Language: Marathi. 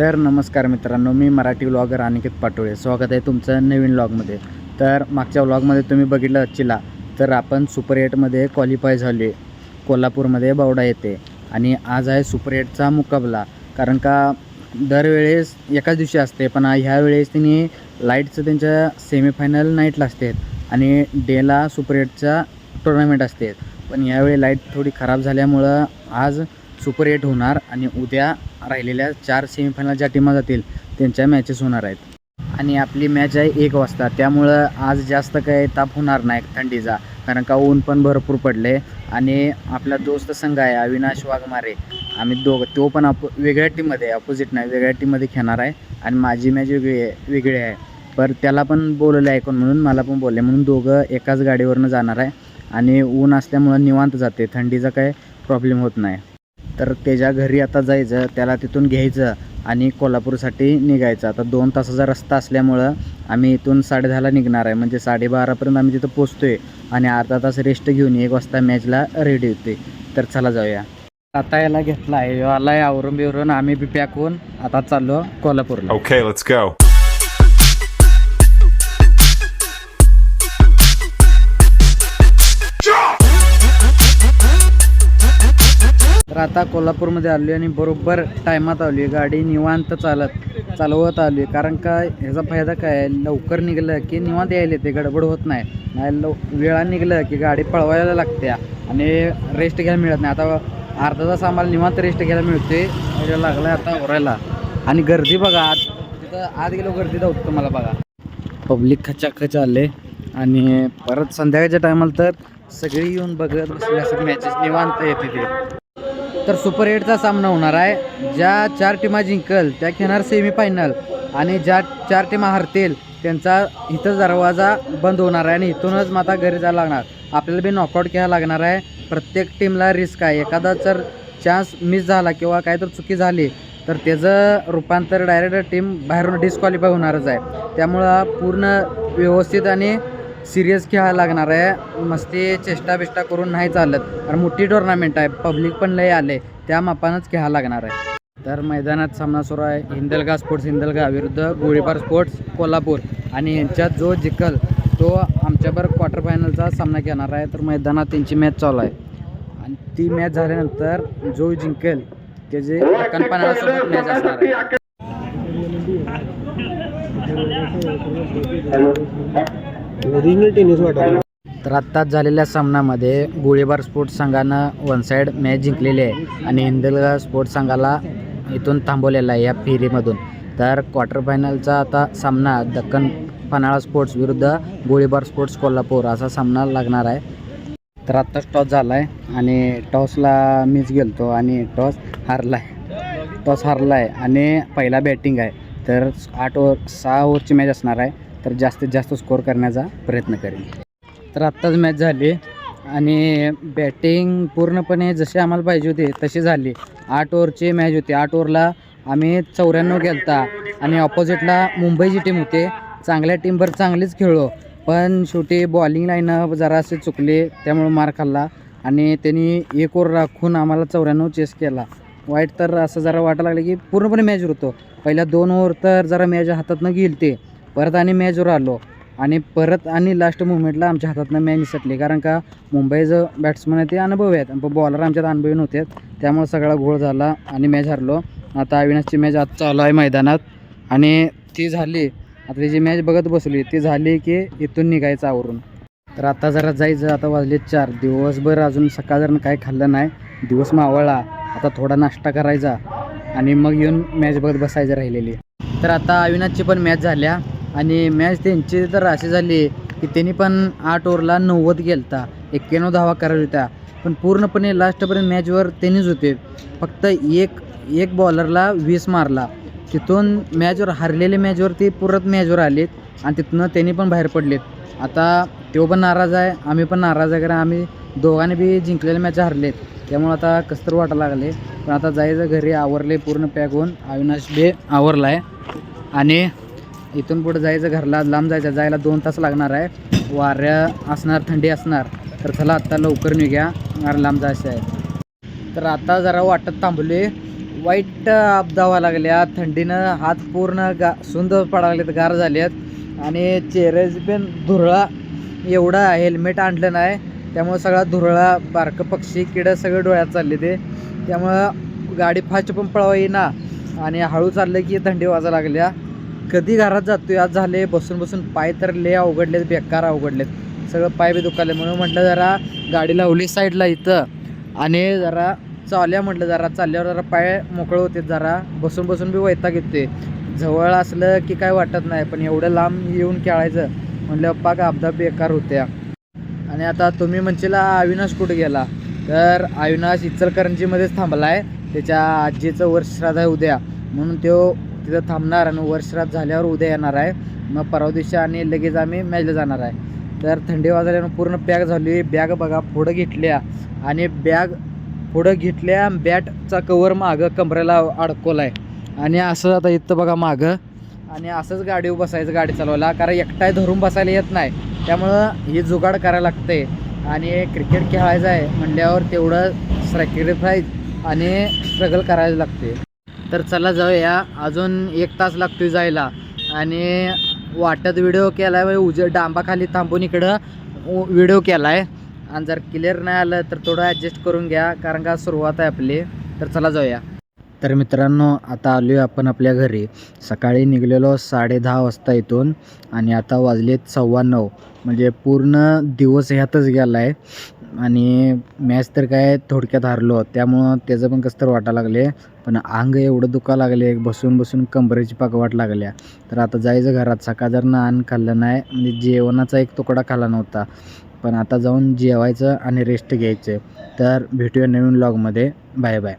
तर नमस्कार मित्रांनो, मी मराठी व्लॉगर अनिकेत पाटोळे. स्वागत आहे तुमचं नवीन व्लॉगमध्ये. तर मागच्या व्लॉगमध्ये तुम्ही बघितलं चिला, तर आपण सुपर 8मध्ये क्वालिफाय झाले. कोल्हापूरमध्ये बावडा येते आणि आज आहे सुपर 8चा मुकाबला. कारण का दरवेळेस एकाच दिवशी असते, पण ह्या वेळेस त्यांनी लाईटचं त्यांच्या सेमीफायनल नाईटला असते आणि डेला सुपर 8चा टुर्नामेंट असते. पण यावेळी लाईट थोडी खराब झाल्यामुळं आज सुपर 8 होणार आणि उद्या राहिलेल्या 4 सेमीफायनल ज्या टीमा जातील त्यांच्या मॅचेस होणार आहेत. आणि आपली मॅच आहे 1 वाजता, त्यामुळं आज जास्त काही ताप होणार नाही थंडीचा, कारण का ऊन पण भरपूर पडले. आणि आपला दोस्त संघ आहे अविनाश वाघमारे, आम्ही तो पण वेगळ्या टीममध्ये, अपोजिट नाही, वेगळ्या टीममध्ये खेळणार आहे. आणि माझी मॅच वेगळी आहे, पर त्याला पण बोलवलं ऐकून म्हणून मला पण बोलले, म्हणून दोघं एकाच गाडीवरनं जाणार आहे. आणि ऊन असल्यामुळं निवांत जाते, थंडीचा काही प्रॉब्लेम होत नाही. तर त्याच्या घरी आता जायचं, त्याला तिथून घ्यायचं आणि कोल्हापूरसाठी निघायचं. आता 2 तासाचा रस्ता असल्यामुळं आम्ही इथून 10:30ला निघणार आहे, म्हणजे 12:30पर्यंत आम्ही तिथं पोचतो आहे. आणि अर्धा तास रेस्ट घेऊन 1 वाजता मॅचला रेडी होते. तर चला जाऊया. आता याला घेतला आहे, आला आहे आवरून बिवरून, आम्ही बी पॅक होऊन आता चाललो कोल्हापूरला. Okay, let's go. तर आता कोल्हापूरमध्ये आलो आहे आणि बरोबर टायमात आलो आहे. गाडी निवांत चालवत आलो आहे, कारण का ह्याचा फायदा काय आहे, लवकर निघलं की निवांत यायला येते, गडबड होत नाही. वेळा निघलं की गाडी पळवायला लागते आणि रेस्ट घ्यायला मिळत नाही. आता अर्धा तास आम्हाला निवांत रेस्ट घ्यायला मिळते. लागला आता ओरायला. आणि गर्दी बघा, तिथं आत गेलो गर्दी दाखवतो तुम्हाला बघा. पब्लिक खचाखच आले आणि परत संध्याकाळच्या टायमाला तर सगळी येऊन बघत बसले असं मॅचेस निवांत येते ते. तर सुपर 8चा सामना होणार आहे. ज्या 4 टीमा जिंकल त्या खेळणार सेमीफायनल आणि ज्या 4 टीमा हरतील त्यांचा इथं दरवाजा बंद होणार आहे आणि इथूनच मग आता घरी जायला लागणार. आपल्याला बी नॉकआउट घ्यायला लागणार आहे. प्रत्येक टीमला रिस्क आहे, एखादा जर चान्स मिस झाला किंवा काय तर चुकी झाली तर त्याचं रूपांतर डायरेक्ट टीम बाहेरून डिस्क्वालिफाय होणारच आहे. त्यामुळं पूर्ण व्यवस्थित आणि सिरियस खेळायला लागणार आहे. मस्ती चेष्टा बिष्टा करून नाही चालत, कारण मोठी टुर्नामेंट आहे, पब्लिक पण लय आले, त्या मापानंच खेळायला लागणार आहे. तर मैदानात सामना सुरू आहे. हिंदलगा स्पोर्ट्स हिंदलगा विरुद्ध गोळीबार स्पोर्ट्स कोल्हापूर. आणि यांच्यात जो जिंकल तो आमच्याबरोबर क्वार्टर फायनलचा सामना घेणार आहे. तर मैदानात त्यांची मॅच चालू आहे आणि ती मॅच झाल्यानंतर जो जिंकेल त्याचे कंपन्यासोबत मॅच असणार आहे. तर आत्ताच झालेल्या सामन्यामध्ये गोळीबार स्पोर्ट्स संघानं 1 साईड मॅच जिंकलेली आहे आणि हिंदलगा स्पोर्ट्स संघाला इथून थांबवलेला आहे या फेरीमधून. तर क्वार्टर फायनलचा आता सामना दक्कन पन्हाळा स्पोर्ट्स विरुद्ध गोळीबार स्पोर्ट्स कोल्हापूर असा सामना लागणार आहे. तर आत्ताच टॉस झाला आहे आणि टॉसला मीच गेलतो आणि टॉस हारला आहे आणि पहिला बॅटिंग आहे. तर 6 ओव्हरची मॅच असणार आहे. तर जास्तीत जास्त स्कोअर करण्याचा प्रयत्न करेन. तर आत्ताच मॅच झाली आणि बॅटिंग पूर्णपणे जशी आम्हाला पाहिजे होती तशी झाली. 8 ओव्हरची मॅच होती. 8 ओव्हरला आम्ही 94 गेलता आणि ऑपोजिटला मुंबईची टीम होते. चांगल्या टीमवर चांगलीच खेळलो, पण शेवटी बॉलिंग लाईन जरा असे चुकले, त्यामुळे मार खाल्ला आणि त्यांनी 1 ओव्हर राखून आम्हाला 94 चेस केला. वाईट तर असं जरा वाटायला लागलं की पूर्णपणे मॅचवर होतो. पहिल्या 2 ओव्हर तर जरा मॅच हातातनं गेली, ते परत आणि मॅचवर आलो आणि परत आणि लास्ट मुवमेंटला आमच्या हातातनं मॅच निसटली, कारण का मुंबईचं बॅट्समन आहे ते अनुभवी आहेत, बॉलर आमच्यात अनुभवी नव्हते, त्यामुळे सगळा घोळ झाला आणि मॅच हरलो. आता अविनाशची मॅच आज चालू आहे मैदानात आणि ती झाली. आता त्याची मॅच बघत बसली, ती झाली की इथून निघायचं आवरून. तर आता जरा जायचं. आता वाजले 4. दिवसभर अजून सकाळनं काय खाल्लं नाही, दिवस मावळला. आता थोडा नाश्ता करायचा आणि मग येऊन मॅच बघत बसायचं राहिलेली. तर आता अविनाशची पण मॅच झाल्या आणि मॅच त्यांची तर अशी झाली की त्यांनी पण 8 ओव्हरला 90 गेलता, 91 धावा करायला होत्या, पण पूर्णपणे लास्टपर्यंत मॅचवर त्यांनीच होते. फक्त एक बॉलरला 20 मारला. तिथून मॅचवर हारलेले मॅचवरती परत मॅचवर आलेत आणि तिथून त्यांनी पण बाहेर पडलेत. आता तो पण नाराज आहे, आम्ही पण नाराज आहे, कारण आम्ही दोघांनी बी जिंकलेल्या मॅच हरलेत. त्यामुळे आता कसं तर वाटायला लागले. पण आता जायचं घरी, आवरले पूर्ण पॅक होऊन. अविनाश बी आवरला आहे आणि इथून पुढे जायचं घरला, लांब जायला 2 तास लागणार आहे. वाऱ्या असणार, थंडी असणार, तर चला आत्ता लवकर निघूया, लांब जायचं आहे. तर आता जरा वाटत थांबले, वाईट अपदावा लागल्या. थंडीनं हात पूर्ण सुंद पडायला लागलेत, गार झालेत आणि चेहऱ्याचे पण धुरळा एवढा. हेल्मेट आणलं नाही त्यामुळं सगळा धुरळा, बारकं पक्षी किडं सगळं डोळ्यात चालले ते. त्यामुळं गाडी फास्ट पण पळवा येईना आणि हळू चाललं की थंडी वाजायला लागल्या. कधी घरात जातोय आज झाले बसून बसून पाय तर लय अवघडलेत, बेकार अवघडलेत सगळं, पाय बी दुखाले. म्हणून म्हटलं जरा गाडी लावली साईडला इथं आणि जरा चालल्या म्हटलं, जरा चालल्यावर जरा पाय मोकळं होते. जरा बसून बसून बी वैताग येते. जवळ असलं की काय वाटत नाही, पण एवढं लांब येऊन खेळायचं म्हटलं पाक अपघात बेकार होत्या. आणि आता तुम्ही म्हणशील अविनाश कुठे गेला, तर अविनाश इचलकरंजीमध्येच थांबला आहे. त्याच्या आजीचं वर्षश्राद्ध आहे उद्या, म्हणून तो तिथं थांबणार आणि वर्षश्राद्ध झाल्यावर उद्या येणार आहे. मग परवा दिवशी आणि लगेच आम्ही मॅचला जाणार आहे. तर थंडी वाजल्यानं पूर्ण पॅक झाली. बॅग बघा पुढं घेतल्या आणि बॅग पुढं घेतल्या, बॅटचा कवर मागं कमरेला अडकवला आहे आणि असं आता इथं बघा मागं. आणि असंच गाडीवर बसायचं गाडी चालवायला, कारण एकटाय धरून बसायला येत नाही. त्यामुळं हे जुगाड करायला लागते. आणि क्रिकेट खेळायचं आहे म्हटल्यावर तेवढं सॅक्रिफाईस आणि स्ट्रगल करायला लागते. तर चला जाऊया, अजून 1 तास लागतोय जायला. आणि वाटत व्हिडिओ केला आहे, डांबाखाली थांबून इकडं व्हिडिओ केला आहे. आणि जर क्लिअर नाही आलं तर थोडं ॲडजस्ट करून घ्या, कारण का सुरुवात आहे आपली. तर चला जाऊया. तर मित्रांनो, आता आलो आहे आपण आपल्या घरी. सकाळी निघलेलो 10:30 वाजता इथून आणि आता वाजलेत 9:15. म्हणजे पूर्ण दिवस ह्यातच गेला आहे. आणि मॅच तर काय थोडक्यात हारलो, त्यामुळं त्याचं पण कसं तर वाटायला लागले. पण अंग एवढं दुखा लागले, बसून बसून कंबरेची पाकवाट लागल्या. तर आता जायचं घरात. सकाळ जर अन्न खाल्लं नाही, म्हणजे जेवणाचा एक तुकडा खाल्ला नव्हता. पण आता जाऊन जेवायचं आणि रेस्ट घ्यायचं. तर भेटूया नवीन व्लॉगमध्ये. Bye bye.